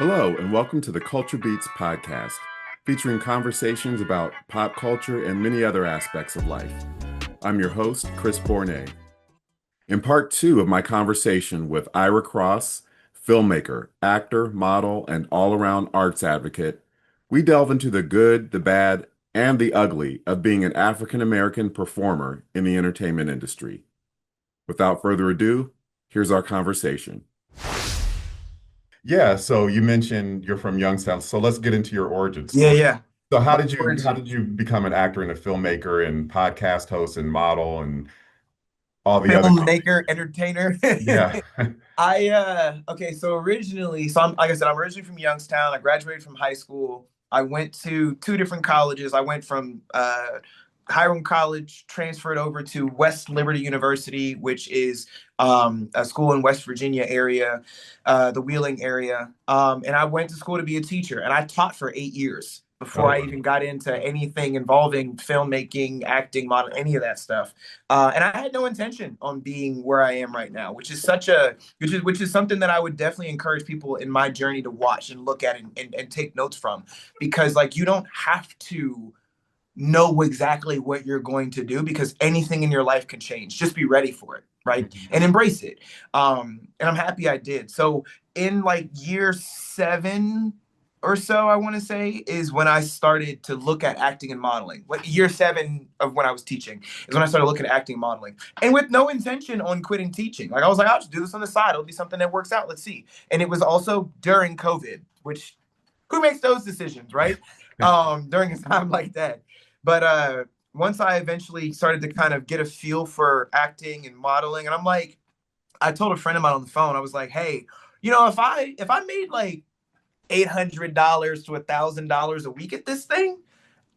Hello, and welcome to the Culture Beats podcast, featuring conversations about pop culture and many other aspects of life. I'm your host, Chris Bournet. In part two of my conversation with Ira Cross, filmmaker, actor, model, and all-around arts advocate, we delve into the good, the bad, and the ugly of being an African-American performer in the entertainment industry. Without further ado, here's our conversation. Yeah, so you mentioned you're from Youngstown, so let's get into your origin Yeah, story. yeah. So My how origin, did you become an actor and a filmmaker and podcast host and model and all the other filmmaker, entertainer. yeah. Okay, so originally, like I said, I'm originally from Youngstown. I graduated from high school. I went to two different colleges. I went from Hiram College, transferred over to West Liberty University, which is a school in West Virginia area, the Wheeling area. And I went to school to be a teacher, and I taught for 8 years before Oh, I even got into anything involving filmmaking, acting, model, any of that stuff. And I had no intention on being where I am right now, which is something that I would definitely encourage people in my journey to watch and look at and take notes from, because like you don't have to know exactly what you're going to do because anything in your life can change. Just be ready for it, right? mhm. And embrace it. And I'm happy I did. So in like year 7 or so, I want to say, is when I started to look at acting and modeling. Like year 7 of when I was teaching is when I started looking at acting and modeling, and with no intention on quitting teaching. Like I was like, I'll just do this on the side. It'll be something that works out. Let's see. And it was also during COVID, which who makes those decisions, right? During a time like that. But once I eventually started to kind of get a feel for acting and modeling, and I'm like, I told a friend of mine on the phone, I was like, hey, if I made like $800 to $1,000 a week at this thing,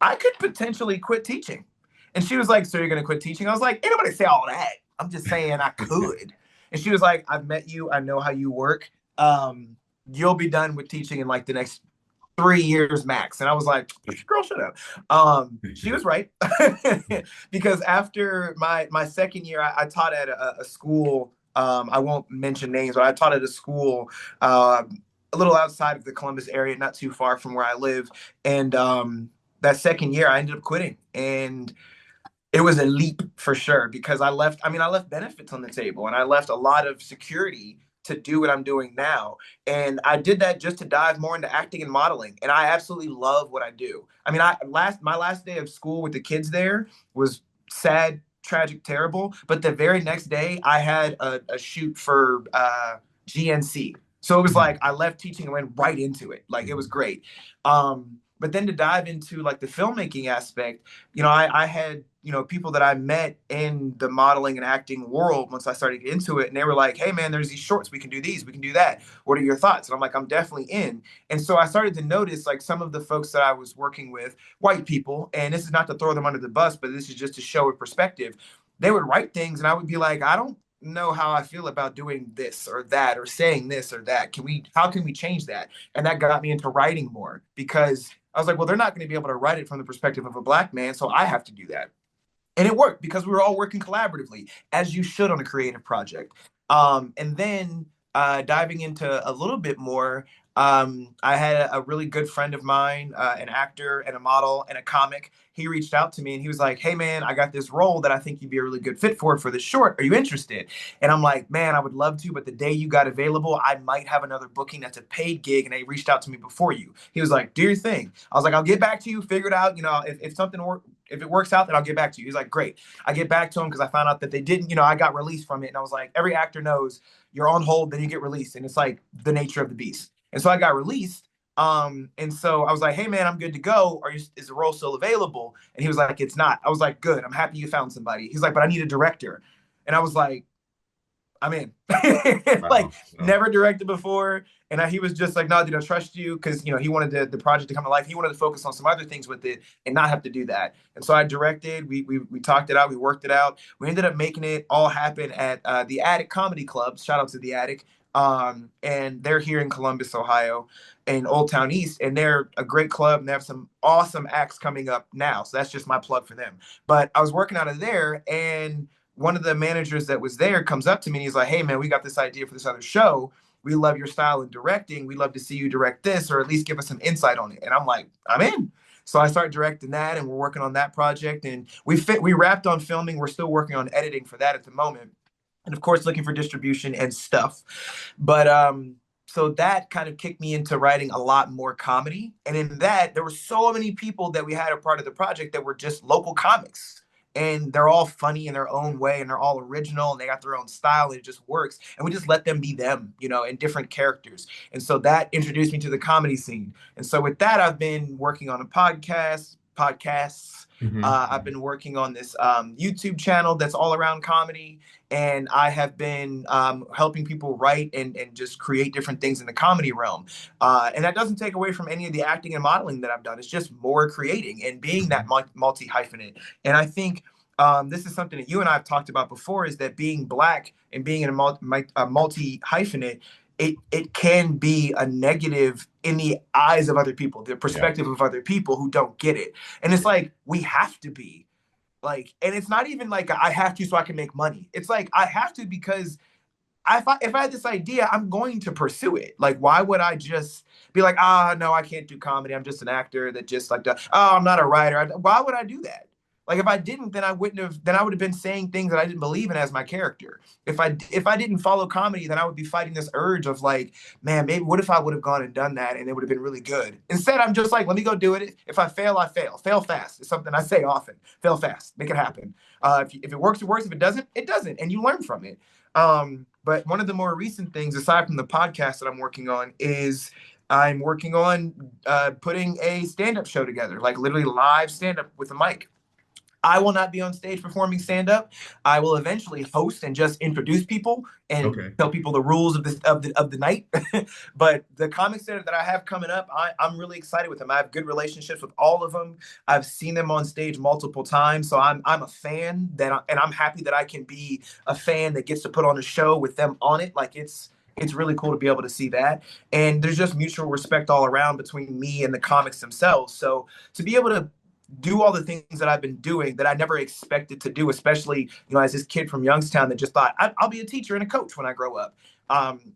I could potentially quit teaching. And she was like, so you're gonna quit teaching? I was like, ain't nobody say all that. I'm just saying I could. And she was like, I've met you, I know how you work. You'll be done with teaching in like the next 3 years max. And I was like, girl, shut up. She was right. Because after my second year, I taught at a school. I won't mention names, but I taught at a school a little outside of the Columbus area, not too far from where I live. And that second year, I ended up quitting. And it was a leap for sure because I left benefits on the table and I left a lot of security to do what I'm doing now. And I did that just to dive more into acting and modeling. And I absolutely love what I do. I mean, my last day of school with the kids there was sad, tragic, terrible. But the very next day, I had a shoot for GNC. So it was like I left teaching and went right into it. Like it was great. But then to dive into like the filmmaking aspect, I had, people that I met in the modeling and acting world once I started to get into it. And they were like, hey, man, there's these shorts. We can do these. We can do that. What are your thoughts? And I'm like, I'm definitely in. And so I started to notice like some of the folks that I was working with, white people, and this is not to throw them under the bus, but this is just to show a perspective. They would write things and I would be like, I don't know how I feel about doing this or that or saying this or that. How can we change that? And that got me into writing more because I was like, well, they're not going to be able to write it from the perspective of a black man, so I have to do that. And it worked because we were all working collaboratively, as you should on a creative project. And then diving into a little bit more, I had a really good friend of mine, an actor and a model and a comic. He reached out to me and he was like, hey, man, I got this role that I think you'd be a really good fit for this short. Are you interested? And I'm like, man, I would love to, but the day you got available, I might have another booking that's a paid gig. And they reached out to me before you. He was like, do your thing. I was like, I'll get back to you, figure it out. If it works out, then I'll get back to you. He's like, great. I get back to him because I found out that they didn't, I got released from it. And I was like, every actor knows you're on hold, then you get released. And it's like the nature of the beast. And so I got released. And so I was like, hey man, I'm good to go. Is the role still available? And he was like, it's not. I was like, good. I'm happy you found somebody. He's like, but I need a director. And I was like, I'm in. Like Wow. So, never directed before. And he was just like, no, dude, I trust you because he wanted the project to come to life. He wanted to focus on some other things with it and not have to do that. And so I directed. We talked it out. We worked it out. We ended up making it all happen at the Attic Comedy Club. Shout out to the Attic. And they're here in Columbus, Ohio, in Old Town East, and they're a great club. And they have some awesome acts coming up now. So that's just my plug for them. But I was working out of there, and one of the managers that was there comes up to me and he's like, hey man, we got this idea for this other show. we love your style in directing. We'd love to see you direct this, or at least give us some insight on it. And I'm like, I'm in. So I started directing that, and we're working on that project. And we wrapped on filming. We're still working on editing for that at the moment, and of course looking for distribution and stuff. But so that kind of kicked me into writing a lot more comedy. And in that, there were so many people that we had a part of the project that were just local comics. And they're all funny in their own way, and they're all original, and they got their own style, and it just works. And we just let them be them, in different characters. And so that introduced me to the comedy scene. And so with that, I've been working on a podcasts. I've been working on this YouTube channel that's all around comedy, and I have been helping people write and just create different things in the comedy realm. And that doesn't take away from any of the acting and modeling that I've done. It's just more creating and being that multi-hyphenate. And I think this is something that you and I have talked about before, is that being Black and being in a multi-hyphenate, it can be a negative in the eyes of other people, the perspective of other people who don't get it. And it's like, we have to be like, and it's not even like I have to so I can make money. It's like I have to because if I had this idea, I'm going to pursue it. Like, why would I just be like, no, I can't do comedy. I'm just an actor that just like, I'm not a writer. Why would I do that? Like, if I didn't, then I would have been saying things that I didn't believe in as my character. If I didn't follow comedy, then I would be fighting this urge of like, man, maybe what if I would have gone and done that and it would have been really good. Instead, I'm just like, let me go do it. If I fail, I fail. Fail fast. It's something I say often. Fail fast. Make it happen. If it works, it works. If it doesn't, it doesn't. And you learn from it. But one of the more recent things, aside from the podcast that I'm working on, is I'm working on putting a stand-up show together, like literally live stand-up with a mic. I will not be on stage performing stand-up. I will eventually host and just introduce people and tell people the rules of the night. But the comic stand that I have coming up, I'm really excited with them. I have good relationships with all of them. I've seen them on stage multiple times, so I'm a fan and I'm happy that I can be a fan that gets to put on a show with them on it. Like it's really cool to be able to see that. And there's just mutual respect all around between me and the comics themselves. So to be able to do all the things that I've been doing that I never expected to do, especially, as this kid from Youngstown that just thought I'll be a teacher and a coach when I grow up.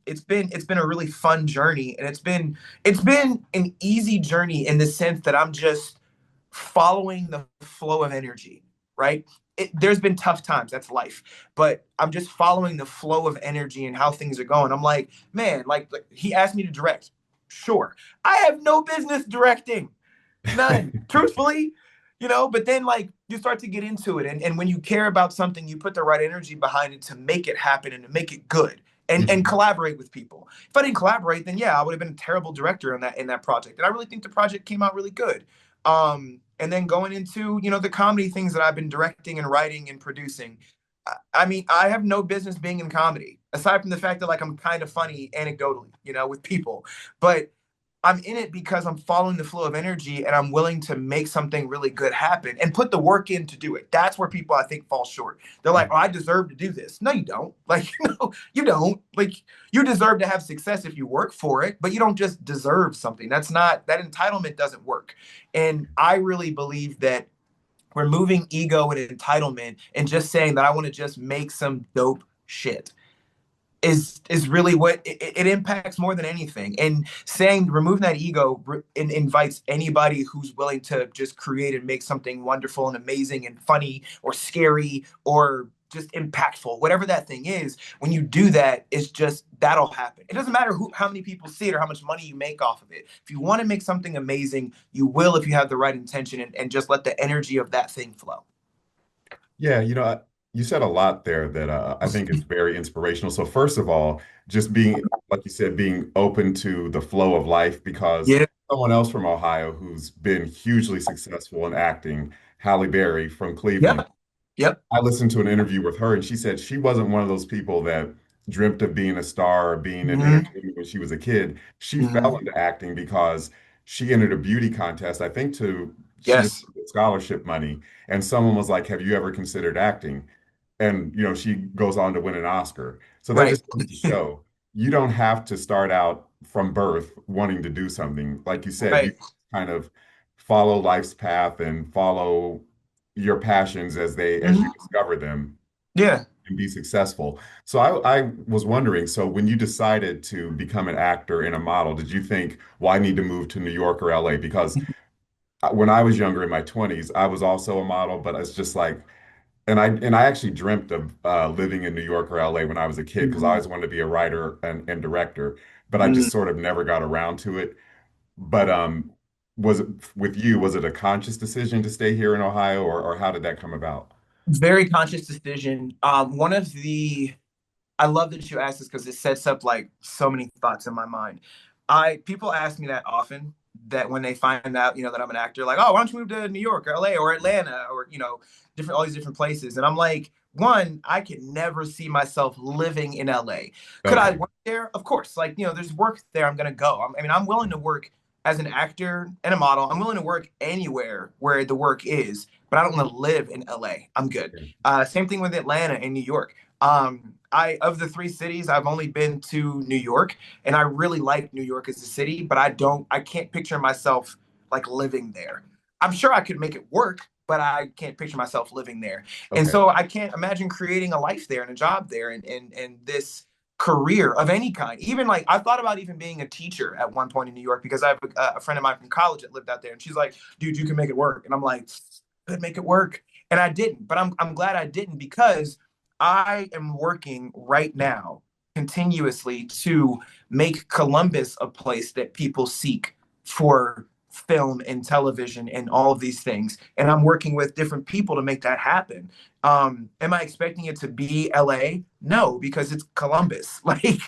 It's been a really fun journey, and it's been an easy journey in the sense that I'm just following the flow of energy, right? There's been tough times, that's life, but I'm just following the flow of energy and how things are going. I'm like, man, like he asked me to direct. Sure. I have no business directing. None, truthfully, but then like you start to get into it. And when you care about something, you put the right energy behind it to make it happen and to make it good and collaborate with people. If I didn't collaborate, then yeah, I would have been a terrible director in that project. And I really think the project came out really good. And then going into, the comedy things that I've been directing and writing and producing. I mean, I have no business being in comedy, aside from the fact that like I'm kind of funny anecdotally, with people. But I'm in it because I'm following the flow of energy and I'm willing to make something really good happen and put the work in to do it. That's where people, I think, fall short. They're like, oh, I deserve to do this. No, you don't. Like, no, you don't. Like, you deserve to have success if you work for it, but you don't just deserve something. That entitlement doesn't work. And I really believe that removing ego and entitlement and just saying that I want to just make some dope shit is really what it impacts more than anything. And saying removing that ego invites anybody who's willing to just create and make something wonderful and amazing and funny or scary or just impactful, whatever that thing is. When you do that, it's just that'll happen. It doesn't matter how many people see it or how much money you make off of it. If you want to make something amazing, you will if you have the right intention and just let the energy of that thing flow. Yeah, you said a lot there that I think is very inspirational. So first of all, just being, like you said, being open to the flow of life, because Yeah. someone else from Ohio who's been hugely successful in acting, Halle Berry from Cleveland, Yep. Yep. I listened to an interview with her, and she said she wasn't one of those people that dreamt of being a star or being in Mm-hmm. entertainment when she was a kid. She fell Mm-hmm. into acting because she entered a beauty contest, I think she just Yes. get scholarship money. And someone was like, "Have you ever considered acting?" And she goes on to win an Oscar. So that Right. just goes to show you don't have to start out from birth wanting to do something. Like you said, you Right. kind of follow life's path and follow your passions as you Mm-hmm. discover them. Yeah. and be successful. So I was wondering, so when you decided to become an actor and a model, did you think, well, I need to move to New York or LA? Because when I was younger in my 20s, I was also a model, but it's just like, and I actually dreamt of living in New York or LA when I was a kid because I Mhm. always wanted to be a writer and director, but I Mhm. just sort of never got around to it. But was it with you, was it a conscious decision to stay here in Ohio or how did that come about? Very conscious decision. One of the I love that you asked this because it sets up like so many thoughts in my mind. I People ask me that often, that when they find out, that I'm an actor, like, oh, why don't you move to New York or LA or Atlanta or different all these different places. And I'm like, one, I can never see myself living in LA. Could I Okay. work there? Of course. Like, there's work there. I'm gonna go. I'm willing to work as an actor and a model. I'm willing to work anywhere where the work is, but I don't want to live in LA. I'm good. Yeah. Same thing with Atlanta and New York. I Of the three cities, I've only been to New York, and I really like New York as a city, but I can't picture myself like living there. I'm sure I could make it work, but I can't picture myself living there. And Okay. so I can't imagine creating a life there and a job there and this career of any kind. Even like I thought about even being a teacher at one point in New York because I have a friend of mine from college that lived out there, and she's like, "Dude, you can make it work." And I'm like, "Could make it work." And I didn't, but I'm glad I didn't because I am working right now continuously to make Columbus a place that people seek for film and television and all of these things. And I'm working with different people to make that happen. Am I expecting it to be LA? No, because it's Columbus. Like,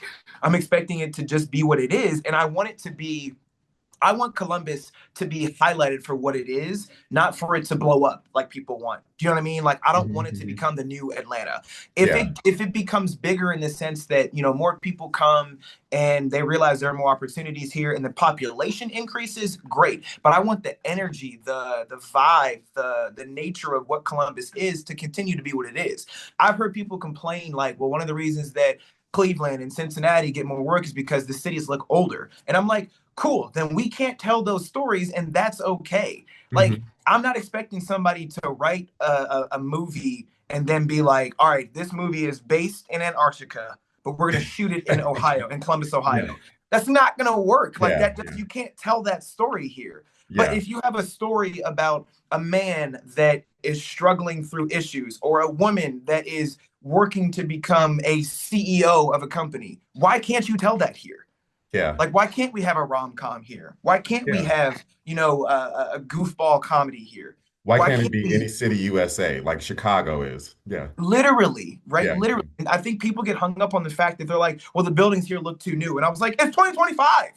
I'm expecting it to just be what it is. And I want Columbus to be highlighted for what it is, not for it to blow up like people want. Do you know what I mean? Like I don't Mhm, want it to mhm. become the new Atlanta. Yeah. If it becomes bigger in the sense that, more people come and they realize there are more opportunities here and the population increases, great. But I want the energy, the vibe, the nature of what Columbus is to continue to be what it is. I've heard people complain like, well, one of the reasons that Cleveland and Cincinnati get more work is because the cities look older. And I'm like, cool, then we can't tell those stories, and that's okay. Like, Hmm. I'm not expecting somebody to write a movie and then be like, all right, this movie is based in Antarctica, but we're going to shoot it in Ohio, in Columbus, Yeah. Ohio. That's not going to work. Like, Yeah. that just, Yeah. you can't tell that story here. But Yeah. if you have a story about a man that is struggling through issues or a woman that is working to become a CEO of a company, why can't you tell that here? Yeah. Like, why can't we have a rom com here? Why can't we Yeah. have, a goofball comedy here? Why Why can't it can't be any we city USA like Chicago is? Yeah. literally, right? Yeah. Literally. And I think people get hung up on the fact that they're like, well, the buildings here look too new. And I was like, it's 2025.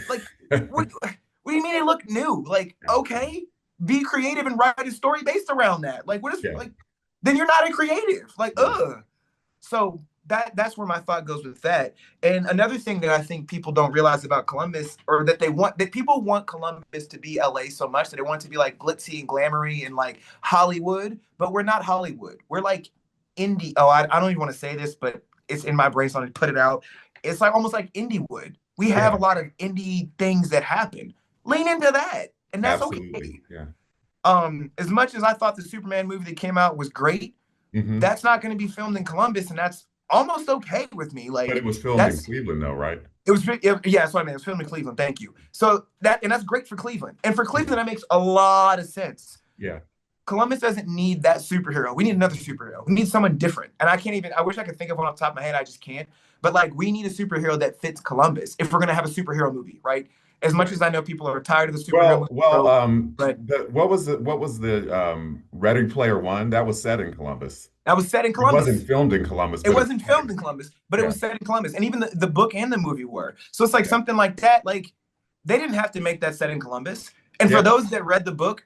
Like, what do you mean they look new? Like, Yeah. okay, be creative and write a story based around that. Like, what is, Yeah. like, then you're not a creative. Like, Yeah. So that's where my thought goes with that. And another thing that I think people don't realize about Columbus, or that people want Columbus to be LA so much that they want it to be like glitzy and glamoury and like Hollywood, but we're not Hollywood. We're like indie. Oh, I don't even want to say this, but it's in my brain, so I'm gonna put it out. It's like almost like Indiewood. We have a Yeah. lot of indie things that happen. Lean into that, and that's Absolutely. okay. Yeah. As much as I thought the Superman movie that came out was great, Hmm. that's not going to be filmed in Columbus, and that's almost okay with me. But Like it was filmed in that's Cleveland though, right? yeah, that's what I mean. It was filmed in Cleveland. Thank you. So that's great for Cleveland, and for Cleveland that makes a lot of sense. Yeah. Columbus doesn't need that superhero. We need another superhero. We need someone different. And I can't even. I wish I could think of one off the top of my head. I just can't. But like, we need a superhero that fits Columbus if we're gonna have a superhero movie, right? As much Right. as I know people are tired of the superhero Well, movie well, trope, but what was the Ready Player One? That was set in Columbus. that was set in It wasn't Columbus. filmed in Columbus, It but it was wasn't filmed set. in Columbus, but it Yeah. was set in Columbus. And even the book and the movie were. So it's like Yeah. something like that. Like, they didn't have to make that set in Columbus. And for Yeah. those that read the book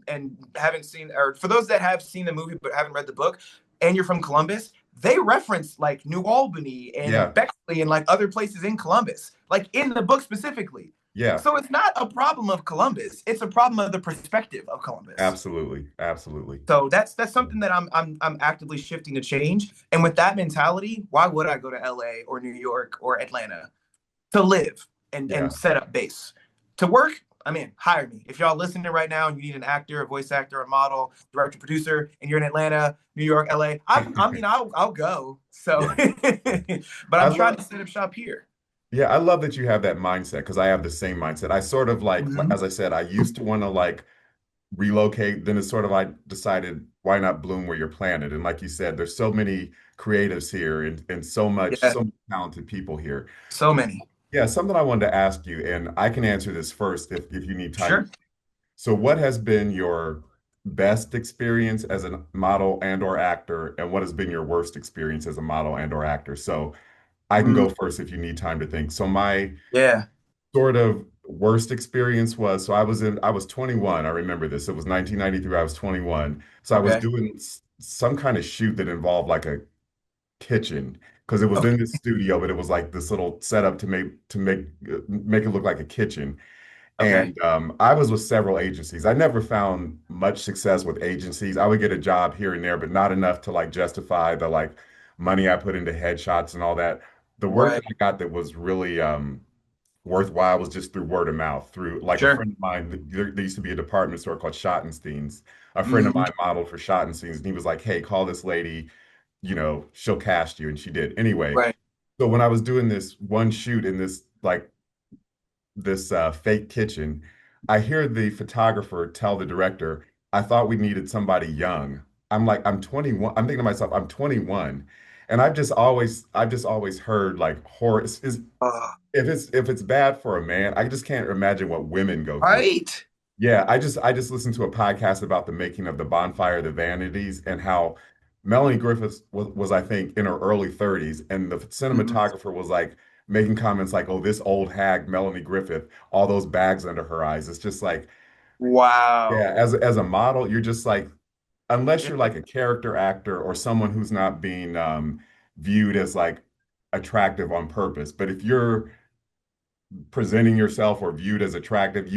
and haven't seen, or for those that have seen the movie but haven't read the book, and you're from Columbus, they reference like New Albany and Yeah. Bexley and like other places in Columbus, like in the book specifically. Yeah. So it's not a problem of Columbus. It's a problem of the perspective of Columbus. Absolutely. Absolutely. So that's something that I'm actively shifting to change. And with that mentality, why would I go to LA or New York or Atlanta to live and Yeah. set up base? To work? I'm in. Hire me. If y'all listening right now and you need an actor, a voice actor, a model, director, producer, and you're in Atlanta, New York, LA, I'll go. So, Yeah. but I I'm trying love to set up shop here. Yeah, I love that you have that mindset because I have the same mindset. I sort of like, Mhm. as I said, I used to want to like relocate. Then it's sort of I decided why not bloom where you're planted? And like you said, there's so many creatives here and Yeah, so many talented people here. so many. Yeah, something I wanted to ask you, and I can answer this first if you need time. Sure. So what has been your best experience as a model and or actor, and what has been your worst experience as a model and or actor? So I can Mm, go first if you need time to think. So my yeah. sort of worst experience was so I was 21. I remember this. It was 1993. I was 21. So I was Okay. doing some kind of shoot that involved like a kitchen because it was Okay. in this studio, but it was like this little setup to make it look like a kitchen. Okay. And I was with several agencies. I never found much success with agencies. I would get a job here and there, but not enough to like justify the like money I put into headshots and all that. The work Right. that I got that was really worthwhile was just through word of mouth, through like a Sure. friend of mine. There used to be a department store called Schottenstein's. A friend of Hmm. mine modeled for Schottenstein's, and he was like, "Hey, call this lady, she'll cast you." And she did. Anyway, Right. so when I was doing this one shoot in this fake kitchen, I hear the photographer tell the director, "I thought we needed somebody young." I'm like, "I'm 21." I'm thinking to myself, "I'm 21." And I've just always heard like horror is Uh, if it's bad for a man, I just can't imagine what women go through. right. Yeah, I just listened to a podcast about the making of the Bonfire of the Vanities and how Melanie Griffith was I think in her early 30s, and the Mhm. cinematographer was like making comments like, "Oh, this old hag Melanie Griffith, all those bags under her eyes." It's just like, Wow. yeah, as a model, you're just like, unless Yeah. you're like a character actor or someone who's not being viewed as like attractive on purpose, but if you're presenting yourself or viewed as attractive,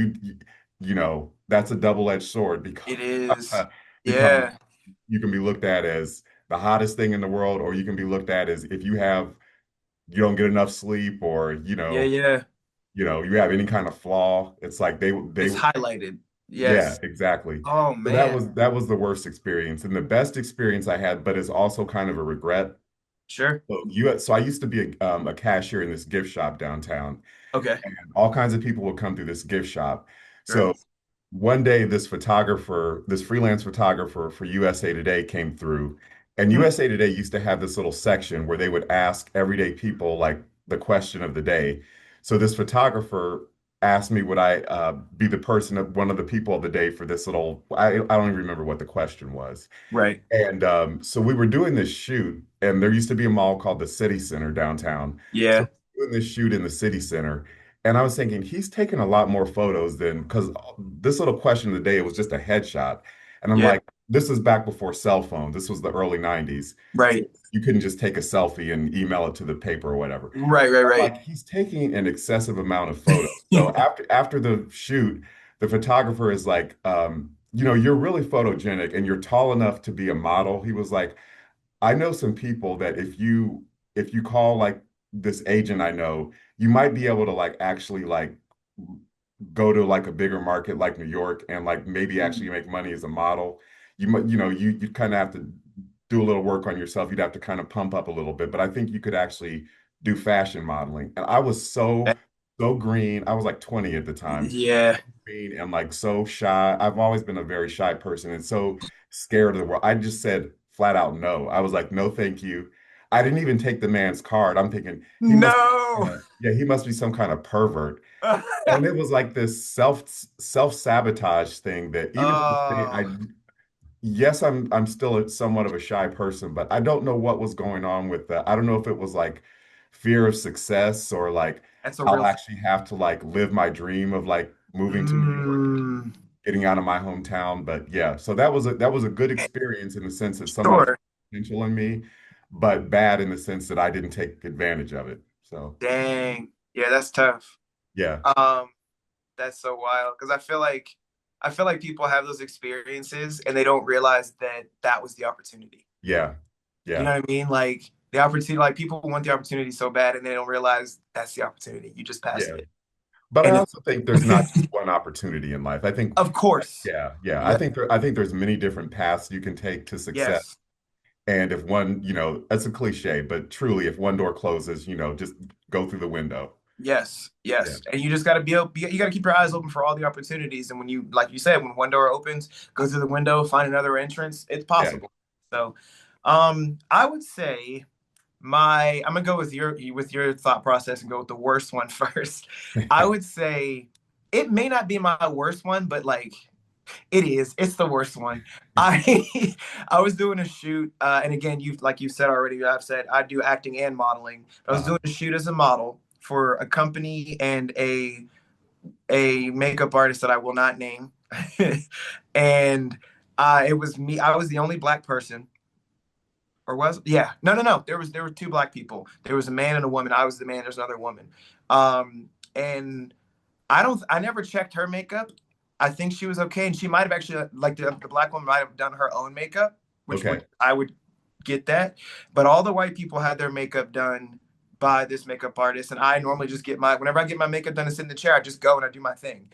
that's a double-edged sword because It is. because Yeah. you can be looked at as the hottest thing in the world, or you can be looked at as if you don't get enough sleep, or Yeah. Yeah. you have any kind of flaw. It's like they It's highlighted. yeah, Yes. exactly. Oh So that man. was that was the worst experience, and the best experience I had, but it's also kind of a regret. Sure. So I used to be a cashier in this gift shop downtown, Okay. and all kinds of people would come through this gift shop. Sure. So one day, this freelance photographer for USA Today came through, and Hmm. USA Today used to have this little section where they would ask everyday people like the question of the day. So this photographer asked me would I be one of the people of the day for this little, I don't even remember what the question was. Right. And so we were doing this shoot, and there used to be a mall called the City Center downtown. So Yeah. we were doing this shoot in the City Center, and I was thinking he's taken a lot more photos than because this little question of the day was just a headshot, and I'm Yeah. like, this is back before cell phones. This was the early '90s, so Right. you couldn't just take a selfie and email it to the paper or whatever. Right. Right. I'm Right. like, he's taking an excessive amount of photos. So after the shoot, the photographer is like, you're really photogenic and you're tall enough to be a model. He was like, I know some people that if you call like this agent I know, you might be able to like actually like go to like a bigger market like New York and like maybe actually make money as a model. You kind of have to do a little work on yourself. You'd have to kind of pump up a little bit, but I think you could actually do fashion modeling. And I was so green. I was like 20 at the time, Yeah. green and like so shy. I've always been a very shy person and so scared of the world. I just said flat out no. I was like, no, thank you. I didn't even take the man's card. I'm thinking No. he must be some kind of pervert. And it was like this self-sabotage thing that even to this day, Oh, yes, I'm still somewhat of a shy person, but I don't know what was going on with that. I don't know if it was like fear of success or like that's a I'll real thing. actually have to like live my dream of like moving to New York and Mm, getting out of my hometown. But yeah, so that was a good experience in the sense that somebody saw sure. potential in me, but bad in the sense that I didn't take advantage of it. So Dang. Yeah, that's tough. yeah, Um, that's so wild because I feel like people have those experiences and they don't realize that that was the opportunity. yeah, You know yeah, what I mean? Like the opportunity, like people want the opportunity so bad and they don't realize that's the opportunity. You just passed yeah. it. But I And also think there's not just one opportunity in life. I think, of course, yeah, yeah. yeah, I think there's many different paths you can take to success. yes. And if one, that's a cliche, but truly, if one door closes, just go through the window. Yes, Yeah, yes, and you just got to you got to keep your eyes open for all the opportunities. And when you, like you said, when one door opens, go through the window, find another entrance. It's yeah. possible. So, I would say I'm gonna go with your thought process and go with the worst one first. I would say it may not be my worst one, but like it is. It's the worst one. I I was doing a shoot, and again, you said already, I've said I do acting and modeling. I was Uh, doing a shoot as a model for a company and a makeup artist that I will not name, and it was me. I was the only black person, or was yeah, no. There were two black people. There was a man and a woman. I was the man. There's another woman, and I never checked her makeup. I think she was okay, and she might have actually like the black woman might have done her own makeup, which okay. would I would get that. But all the white people had their makeup done by this makeup artist, and I normally just get my whenever I get my makeup done and sit in the chair, I just go and I do my thing.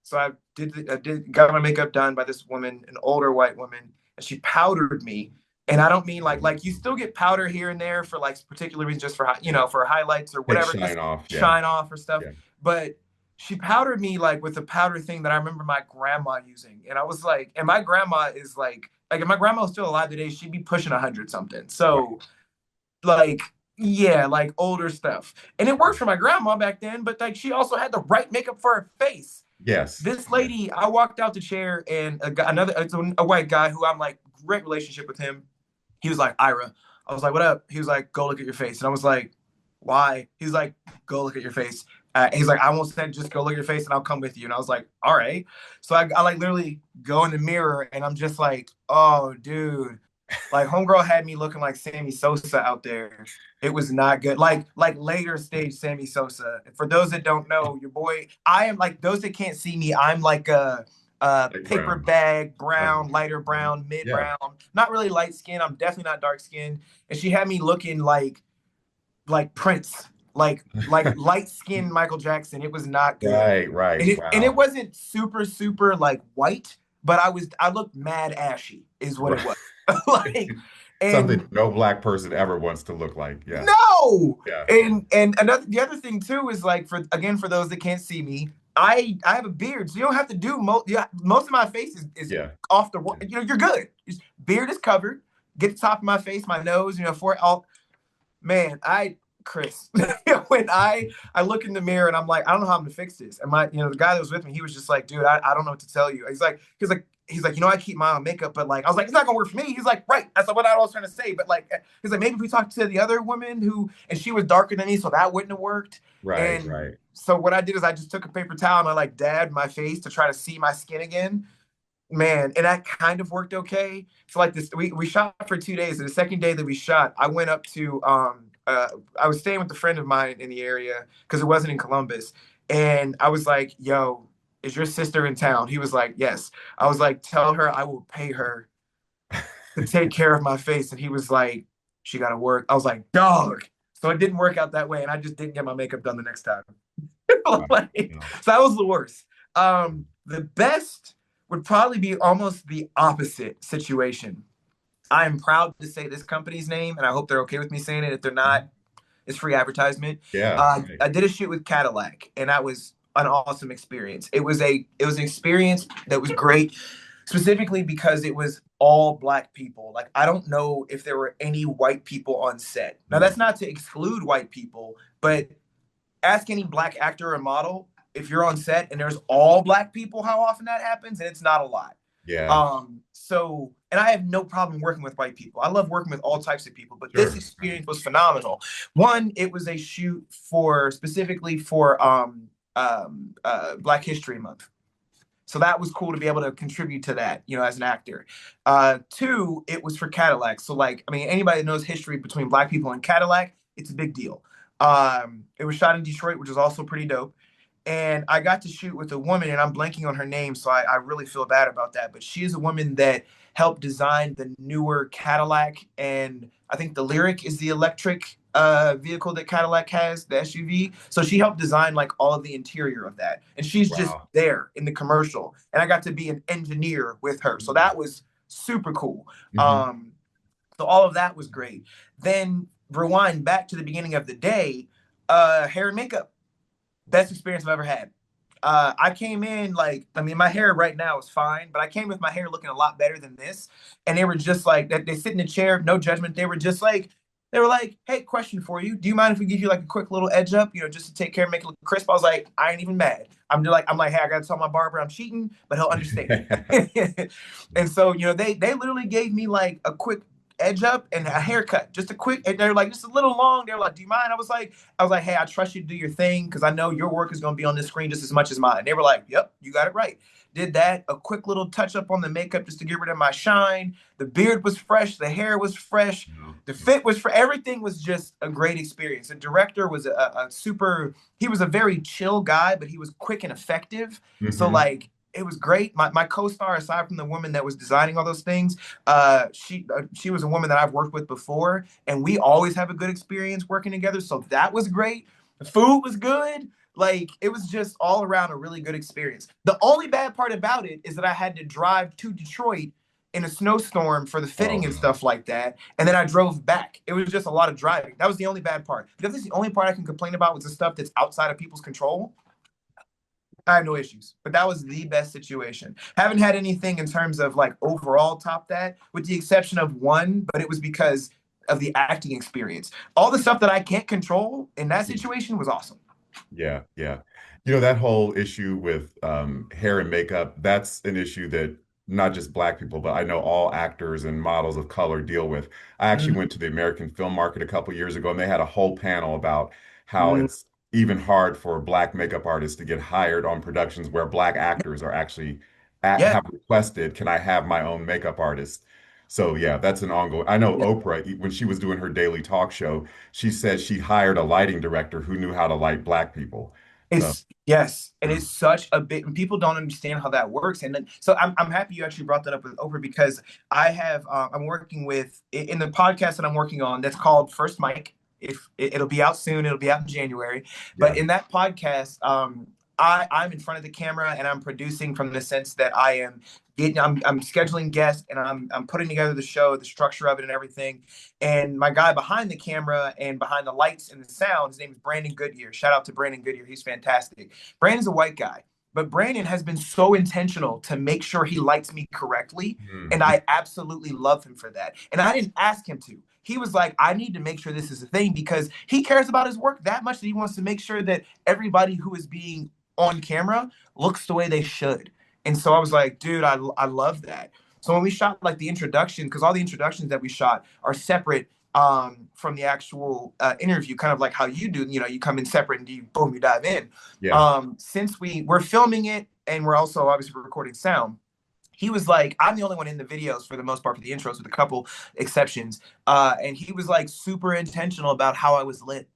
So I did got my makeup done by this woman, an older white woman, and she powdered me. And I don't mean like you still get powder here and there for like particular reasons, just for for highlights or Take whatever, shine just off. Yeah, shine off or stuff. yeah. But she powdered me like with a powder thing that I remember my grandma using. And I was like, and my grandma is like if my grandma was still alive today, she'd be pushing 100 something. Wow. So like, yeah, like older stuff. And it worked for my grandma back then, but like she also had the right makeup for her face. Yes. This Yeah. lady, I walked out the chair and it's a white guy who I'm like great relationship with him. He was like, Ira. I was like, what up? He was like, go look at your face. And I was like, why? He's like, go look at your face. He's like, I won't stand, just go look at your face and I'll come with you. And I was like, all right. So I like literally go in the mirror and I'm just like, oh, dude. Like homegirl had me looking like Sammy Sosa out there. It was not good. Like later stage Sammy Sosa. For those that don't know, your boy, I am like those that can't see me. I'm like a Like paper brown. bag, Uh, brown, lighter brown, mid yeah. brown. Not really light skin. I'm definitely not dark skinned. And she had me looking like Prince, like light skinned Michael Jackson. It was not good. Right, right. And it Wow. wasn't super like white, but I looked mad ashy, is what it Right. was. Like Something and no black person ever wants to look like. Yeah. no. Yeah. And the other thing too is like for those that can't see me, I have a beard, so you don't have to do most. Yeah, most of my face is Yeah. off the. You're good. Beard is covered. Get the top of my face, my nose, for all. Man, Chris, when I look in the mirror and I'm like, I don't know how I'm gonna fix this. And the guy that was with me, he was just like, dude, I don't know what to tell you. He's like, I keep my own makeup, but like, I was like, it's not gonna work for me. He's like, right. That's what I was trying to say. But like, he's like, maybe if we talked to the other woman and she was darker than me, so that wouldn't have worked. Right, And right. so what I did is I just took a paper towel and I like dabbed my face to try to see my skin again. Man, and that kind of worked okay. So like this, we shot for 2 days. And the second day that we shot, I went up to I was staying with a friend of mine in the area because it wasn't in Columbus. And I was like, yo, is your sister in town? He was like, yes. I was like, tell her I will pay her to take care of my face. And he was like, she got to work. I was like, dog. So it didn't work out that way. And I just didn't get my makeup done the next time. Wow. Like, Yeah. so that was the worst. The best would probably be almost the opposite situation. I am proud to say this company's name, and I hope they're okay with me saying it. If they're not, it's free advertisement. Yeah. Right. I did a shoot with Cadillac, and that was an awesome experience. It was an experience that was great, specifically because it was all black people. Like I don't know if there were any white people on set. Now Mm. that's not to exclude white people, but ask any black actor or model if you're on set and there's all black people, how often that happens, and it's not a lot. Yeah. So and I have no problem working with white people. I love working with all types of people, but this Sure. Right. experience was phenomenal. One, it was a shoot for specifically for Black History Month. So that was cool to be able to contribute to that, as an actor. Two, it was for Cadillac. So like, I mean, anybody that knows history between black people and Cadillac, it's a big deal. It was shot in Detroit, which is also pretty dope. And I got to shoot with a woman, and I'm blanking on her name, so I really feel bad about that. But she is a woman that helped design the newer Cadillac, and I think the Lyric is the electric vehicle that Cadillac has, the SUV. So she helped design like all of the interior of that. And she's just Wow. there in the commercial. And I got to be an engineer with her. So that was super cool. Hmm. So all of that was great. Then rewind back to the beginning of the day, hair and makeup. Best experience I've ever had. I came in like, I mean, my hair right now is fine, but I came with my hair looking a lot better than this. And they were just like, they sit in a chair, no judgment. They were like, hey, question for you. Do you mind if we give you like a quick little edge up, just to take care and make it look crisp? I was like, I ain't even mad. I'm like, hey, I gotta tell my barber I'm cheating, but he'll understand. And so, they literally gave me like a quick edge up and a haircut, just a quick, and they're like, just a little long. They're like, do you mind? I was like, hey, I trust you to do your thing because I know your work is going to be on this screen just as much as mine. They were like, yep, you got it right. Did that, a quick little touch up on the makeup just to get rid of my shine. The beard was fresh, the hair was fresh, the fit was for everything was just a great experience. The director was a super, he was a very chill guy, but he was quick and effective. So Hmm. like it was great. My co-star, aside from the woman that was designing all those things, she was a woman that I've worked with before, and we always have a good experience working together. So that was great. The food was good. Like it was just all around a really good experience. The only bad part about it is that I had to drive to Detroit in a snowstorm for the Oh fitting and no. stuff like that. And then I drove back. It was just a lot of driving. That was the only bad part. Because this is the only part I can complain about was the stuff that's outside of people's control. I have no issues, but that was the best situation. Haven't had anything in terms of like overall top that, with the exception of one, but it was because of the acting experience. All the stuff that I can't control in that situation was awesome. Yeah, yeah. That whole issue with hair and makeup, that's an issue that not just Black people, but I know all actors and models of color deal with. I actually Mhm. went to the American film market a couple years ago, and they had a whole panel about how Mhm. it's even hard for Black makeup artists to get hired on productions where Black actors are actually Yeah. have requested, can I have my own makeup artist? So yeah, that's an ongoing. I know Yeah. Oprah, when she was doing her daily talk show, she said she hired a lighting director who knew how to light Black people. So, It's yes, and it's such a big. People don't understand how that works, and then so I'm happy you actually brought that up with Oprah because I'm working with in the podcast that I'm working on that's called First Mike. If it'll be out soon, it'll be out in January. But yeah, in that podcast, I'm in front of the camera and I'm producing from the sense that I'm scheduling guests and I'm putting together the show, the structure of it, and everything. And my guy behind the camera and behind the lights and the sound, his name is Brandon Goodyear. Shout out to Brandon Goodyear. He's fantastic. Brandon's a white guy, but Brandon has been so intentional to make sure he lights me correctly. And mhm, I absolutely love him for that. And I didn't ask him to. He was like, I need to make sure this is a thing because he cares about his work that much that he wants to make sure that everybody who is being on camera looks the way they should. And so I was like, dude, I love that. So when we shot like the introduction, because all the introductions that we shot are separate from the actual interview, kind of like how you do. You come in separate and you boom, you dive in. yeah, Since we're filming it and we're also obviously recording sound, he was like, I'm the only one in the videos for the most part for the intros, with a couple exceptions. And he was like super intentional about how I was lit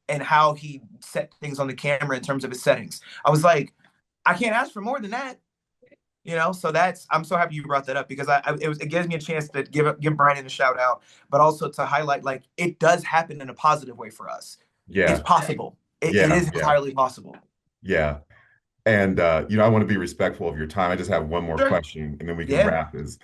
and how he set things on the camera in terms of his settings. I was like, I can't ask for more than that. So that's I'm so happy you brought that up because it gives me a chance to give Brandon a shout out, but also to highlight like it does happen in a positive way for us. It's yeah, possible. It yeah, is yeah, entirely possible. yeah. And I want to be respectful of your time. I just have one more Sure. question, and then we can Yeah. wrap. Is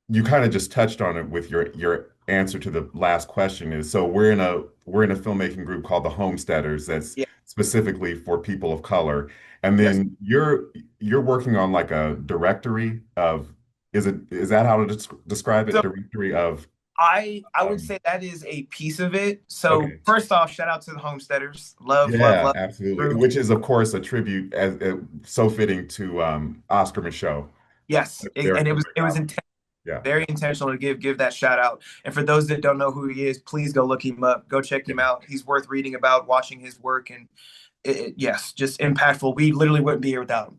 you kind of just touched on it with your answer to the last question is so we're in a filmmaking group called the Homesteaders that's Yeah. specifically for people of color. And Yes. then you're working on like a directory of is that how to describe it? So Directory of I would um, say that is a piece of it. So okay. first off, shout out to the Homesteaders. Love, love, Yeah, love. absolutely. Group. Which is of course a tribute as so fitting to Oscar Michaud. Yes. And it They're was great it was album. intentional. Yeah. Very intentional to give that shout out. And for those that don't know who he is, please go look him up. Go check Yeah. him out. He's worth reading about, watching his work, and yes, just impactful. We literally wouldn't be here without him,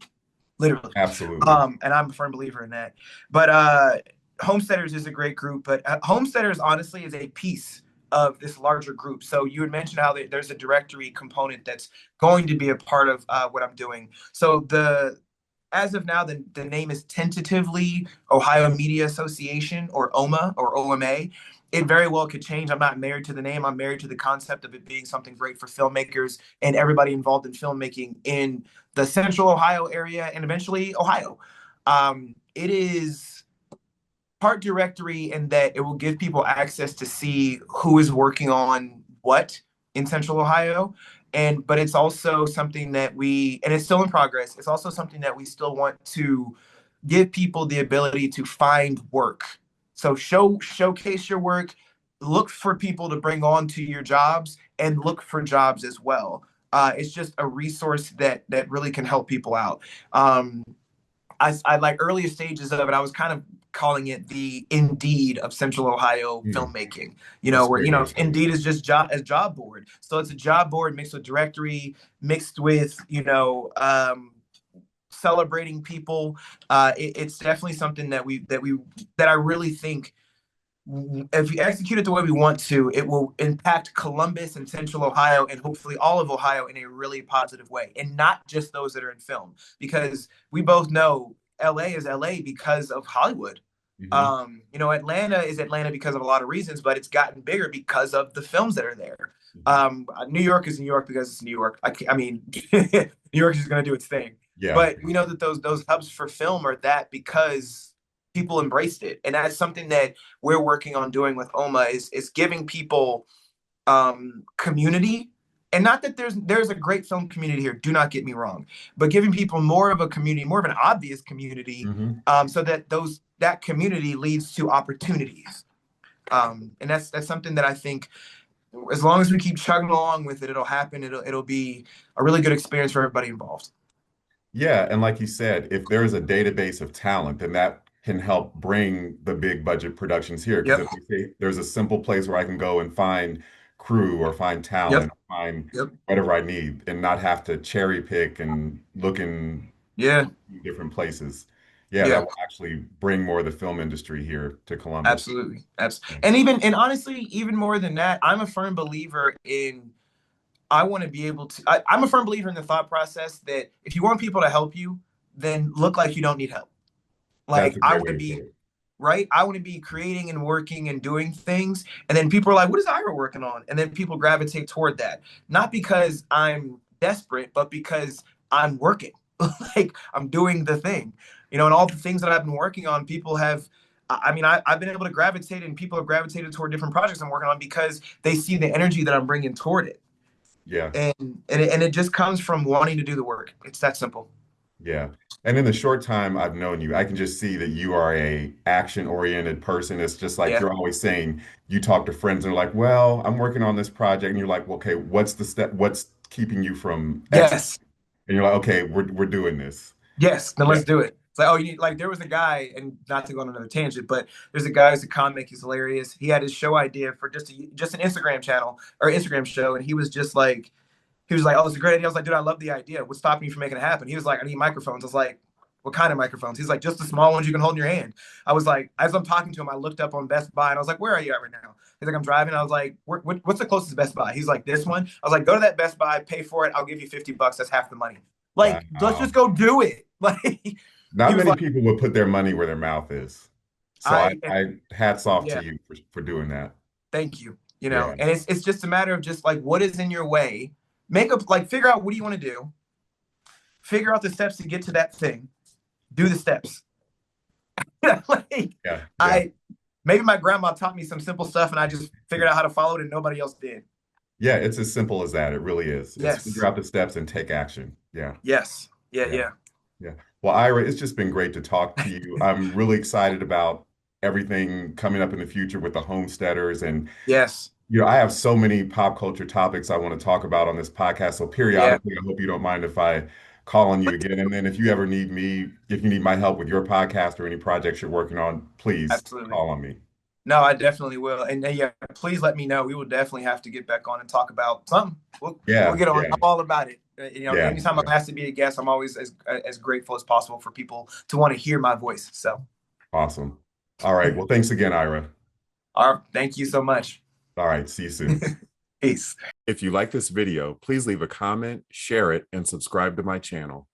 literally. Absolutely. And I'm a firm believer in that. But Homesteaders is a great group, but Homesteaders honestly is a piece of this larger group. So you had mentioned how there's a directory component that's going to be a part of what I'm doing. So the as of now, the name is tentatively Ohio Media Association, or OMA or OMA. it very well could change. I'm not married to the name. I'm married to the concept of it being something great for filmmakers and everybody involved in filmmaking in the Central Ohio area and eventually Ohio. It is part directory in that it will give people access to see who is working on what in Central Ohio. But it's also something that and it's still in progress. It's also something that we still want to give people the ability to find work. So showcase your work, look for people to bring on to your jobs, and look for jobs as well. It's just a resource that really can help people out. I like earlier stages of it, I was kind of calling it the Indeed of Central Ohio filmmaking, That's where, great. Indeed is just job board. So it's a job board mixed with directory, mixed with, celebrating people. It's definitely something that I really think if we execute it the way we want to, it will impact Columbus and Central Ohio and hopefully all of Ohio in a really positive way. And not just those that are in film, because we both know LA is LA because of Hollywood. Atlanta is Atlanta because of a lot of reasons, but it's gotten bigger because of the films that are there. New York is New York because it's New York. I mean, New York is just going to do its thing. Yeah. But we know that those hubs for film are that because people embraced it. And that's something that we're working on doing with OMA is giving people community. And not that there's a great film community here, do not get me wrong, but giving people more of a community, more of an obvious community, so that that community leads to opportunities. And that's something that I think as long as we keep chugging along with it, it'll happen. It'll be a really good experience for everybody involved. Yeah, and like you said, if there's a database of talent, then that can help bring the big budget productions here. Because Yep. if we say there's a simple place where I can go and find crew or find Yep. talent, find Yep. whatever I need, and not have to cherry pick and look in Yeah. different places. Yeah, that Yeah. will actually bring more of the film industry here to Columbus. Absolutely. And honestly, even more than that, I'm a firm believer in I want to be able to I'm a firm believer in the thought process that if you want people to help you, then look like you don't need help. That's Like a I great want way to to put be it. right. I want to be creating and working and doing things. And then people are like, what is Ira working on? And then people gravitate toward that. Not because I'm desperate, but because I'm working. Like I'm doing the thing. And all the things that I've been working on, people have I've been able to gravitate and people have gravitated toward different projects I'm working on because they see the energy that I'm bringing toward it. Yeah. And it just comes from wanting to do the work. It's that simple. Yeah. And in the short time I've known you, I can just see that you are a action-oriented person. It's just like Yeah. you're always saying, you talk to friends and they're like, well, I'm working on this project. And you're like, well, okay, what's the step? What's keeping you from X? Yes. And you're like, okay, we're doing this. Yes. Then Yeah. let's do it. It's like, oh, there was a guy, and not to go on another tangent, but there's a guy who's a comic. He's hilarious. He had his show idea for just an Instagram channel or Instagram show, and he was like, oh, it's a great idea. I was like, dude, I love the idea. What's stopping you from making it happen? He was like, I need microphones. I was like, what kind of microphones? He's like, just the small ones you can hold in your hand. I was like, as I'm talking to him, I looked up on Best Buy and I was like, where are you at right now? He's like, I'm driving. I was like, what's the closest Best Buy? He's like, this one. I was like, go to that Best Buy, pay for it. I'll give you $50. That's half the money. Like, let's Wow. just go do it. Like, he Not was many like, people would put their money where their mouth is. So I hats off yeah, to you for doing that. thank you. Yeah. And it's just a matter of just like, what is in your way? Figure out what do you want to do? Figure out the steps to get to that thing. Do the steps. Yeah. Maybe my grandma taught me some simple stuff and I just figured out how to follow it and nobody else did. Yeah, it's as simple as that. It really is. It's Yes. figure out the steps and take action. Yeah. Yes. Yeah. Yeah. Yeah. Yeah. Well, Ira, it's just been great to talk to you. I'm really excited about everything coming up in the future with the homesteaders. And, Yes. I have so many pop culture topics I want to talk about on this podcast. So Yeah. periodically, I hope you don't mind if I call on you again. And then if you ever need me, if you need my help with your podcast or any projects you're working on, please Absolutely. call on me. No, I definitely will. And yeah, please let me know. We will definitely have to get back on and talk about something. We'll get on. Yeah, I'm all about it. yeah, Anytime I'm asked to be a guest, I'm always as grateful as possible for people to want to hear my voice. So awesome. All right. Well, thanks again, Ira. all right, thank you so much. All right. See you soon. Peace. If you like this video, please leave a comment, share it, and subscribe to my channel.